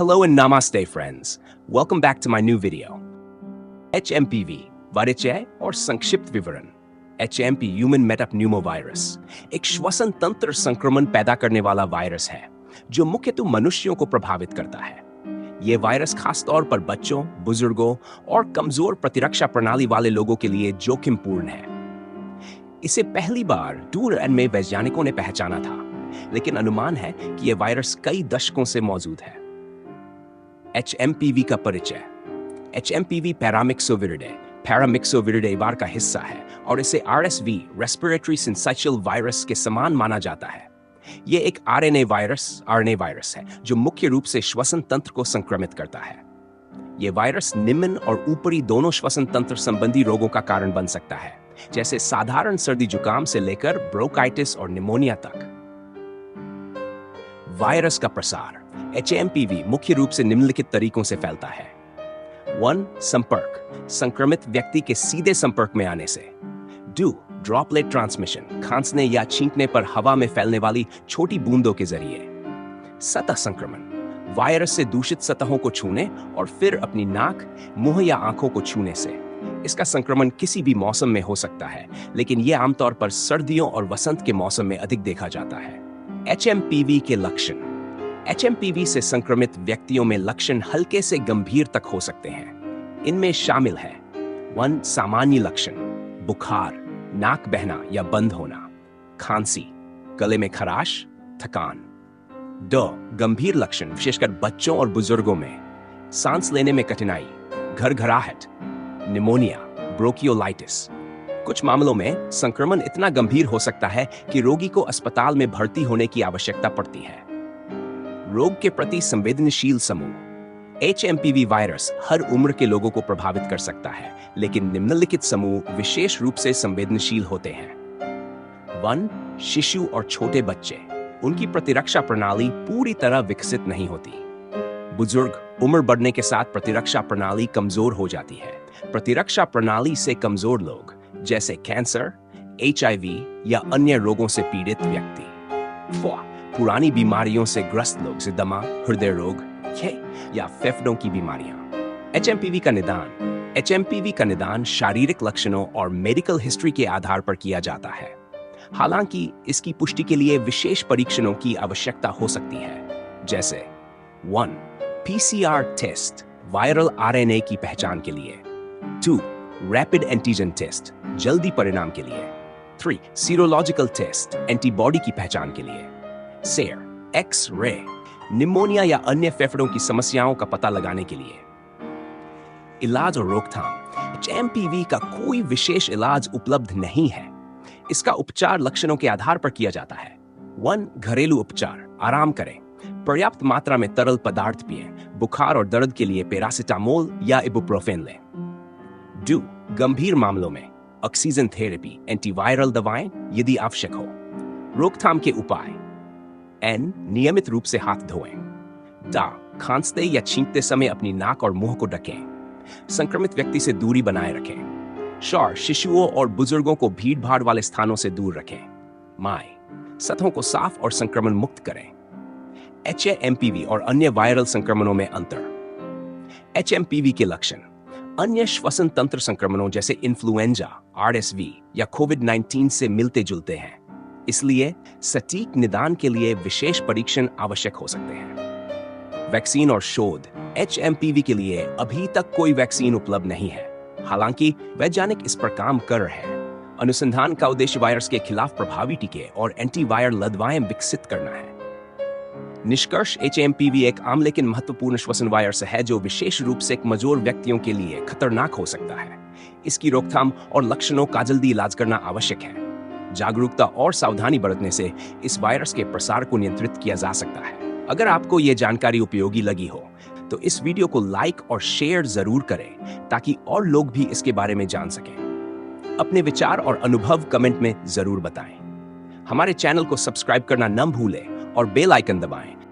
Hello and namaste friends. Welcome back to my new video. HMPV, परिचय और संक्षिप्त विवरण। HMP ह्यूमन मेटाप्न्यूमोवायरस एक श्वसन तंत्र संक्रमण पैदा करने वाला वायरस है जो मुख्यतः मनुष्यों को प्रभावित करता है। यह वायरस खास तौर पर बच्चों, बुजुर्गों और कमजोर प्रतिरक्षा प्रणाली वाले लोगों के लिए जोखिमपूर्ण है। इसे पहली बार डूरन में वैज्ञानिकों ने पहचाना था, लेकिन अनुमान है कि यह वायरस कई दशकों से मौजूद है। HMPV का परिचय। HMPV पैरामिक्सोविरिडे बार का हिस्सा है और इसे RSV रेस्पिरेटरी सिंसाइशियल वायरस के समान माना जाता है। यह एक RNA वायरस है जो मुख्य रूप से श्वसन तंत्र को संक्रमित करता है। यह वायरस निम्न और ऊपरी दोनों श्वसन तंत्र संबंधी रोगों का कारण बन सकता है, जैसे साधारण सर्दी जुकाम से लेकर ब्रोंकाइटिस और निमोनिया तक। वायरस का प्रसार। HMPV मुख्य रूप से निम्नलिखित तरीकों से फैलता है। 1. संपर्क, संक्रमित व्यक्ति के सीधे संपर्क में आने से। 2. ड्रॉपलेट ट्रांसमिशन, खांसने या छींकने पर हवा में फैलने वाली छोटी बूंदों के जरिए। सतह संक्रमण, वायरस से दूषित सतहों को छूने और फिर अपनी नाक, मुंह या आंखों को छूने से। इसका संक्रमण किसी भी मौसम में हो सकता है, लेकिन यह आमतौर पर सर्दियों और वसंत के मौसम में अधिक देखा जाता है। HMPV के लक्षण। HMPV से संक्रमित व्यक्तियों में लक्षण हल्के से गंभीर तक हो सकते हैं। इनमें शामिल है 1. सामान्य लक्षण, बुखार, नाक बहना या बंद होना, खांसी, गले में खराश, थकान। 2. गंभीर लक्षण, विशेषकर बच्चों और बुजुर्गों में, सांस लेने में कठिनाई, घरघराहट, निमोनिया, ब्रोंकियोलाइटिस। कुछ मामलों में संक्रमण इतना गंभीर हो सकता है कि रोगी को अस्पताल में भर्ती होने की आवश्यकता पड़ती है। रोग के प्रति संवेदनशील समूह। HMPV वायरस हर उम्र के लोगों को प्रभावित कर सकता है, लेकिन निम्नलिखित समूह विशेष रूप से संवेदनशील होते हैं। 1. शिशु और छोटे बच्चे, उनकी प्रतिरक्षा प्रणाली पूरी तरह विकसित नहीं होती। बुजुर्ग, उम्र बढ़ने के साथ प्रतिरक्षा प्रणाली कमजोर हो जाती है। प्रतिरक्षा प्रणाली से कमजोर लोग, जैसे कैंसर, HIV या अन्य रोगों से पीड़ित व्यक्ति। 4. पुरानी बीमारियों से ग्रस्त लोग, जैसे दमा, हृदय रोग या फेफड़ों की बीमारियां। HMPV का निदान शारीरिक लक्षणों और मेडिकल हिस्ट्री के आधार पर किया जाता है। हालांकि इसकी पुष्टि के लिए विशेष परीक्षणों की आवश्यकता हो सकती है, जैसे 1. PCR टेस्ट, वायरल RNA की पहचान के लिए। 2. रैपिड एंटीजन टेस्ट, जल्दी परिणाम के लिए। 3. सीरोलॉजिकल टेस्ट, एंटीबॉडी की पहचान के लिए। सेर, एक्स-रे, निमोनिया या अन्य फेफड़ों की समस्याओं का पता लगाने के लिए। इलाज और रोकथाम। HMPV का कोई विशेष इलाज उपलब्ध नहीं है। इसका उपचार लक्षणों के आधार पर किया जाता है। 1. घरेलू उपचार, आराम करें, पर्याप्त मात्रा में तरल पदार्थ पिएं, बुखार और दर्द के लिए पैरासिटामोल या इबुप्रोफेन लें। 2. गंभीर मामलों में ऑक्सीजन थेरेपी, एंटीवायरल दवाएं यदि आवश्यक हो। रोकथाम के उपाय। N. नियमित रूप से हाथ धोएं। खांसते या छींकते समय अपनी नाक और मुंह को ढकें। संक्रमित व्यक्ति से दूरी बनाए रखें। शिशुओं और बुजुर्गों को भीड़-भाड़ वाले स्थानों से दूर रखें। सतहों को साफ और संक्रमण मुक्त करें। HMPV और अन्य वायरल संक्रमणों में अंतर। HMPV के लक्षण अन्य श्वसन तंत्र संक्रमणों जैसे इन्फ्लुएंजा, RSV या COVID-19 से मिलते जुलते हैं, इसलिए सटीक निदान के लिए विशेष परीक्षण आवश्यक हो सकते हैं। वैक्सीन और शोध। HMPV के लिए अभी तक कोई वैक्सीन उपलब्ध नहीं है, हालांकि वैज्ञानिक इस पर काम कर रहे हैं। अनुसंधान का उद्देश्य वायरस के खिलाफ प्रभावी टीके और एंटीवायरल दवाएं विकसित करना है। निष्कर्ष, HMPV एक आम लेकिन महत्वपूर्ण श्वसन वायरस है जो विशेष रूप से कमजोर व्यक्तियों के लिए खतरनाक हो सकता है। इसकी रोकथाम और लक्षणों का जल्दी इलाज करना आवश्यक है। जागरूकता और सावधानी बरतने से इस वायरस के प्रसार को नियंत्रित किया जा सकता है। अगर आपको यह जानकारी उपयोगी लगी हो तो इस वीडियो को लाइक और शेयर जरूर करें ताकि और लोग भी इसके बारे में जान सकें। अपने विचार और अनुभव कमेंट में जरूर बताएं। हमारे चैनल को सब्सक्राइब करना न भूलें और बेल आइकन दबाएं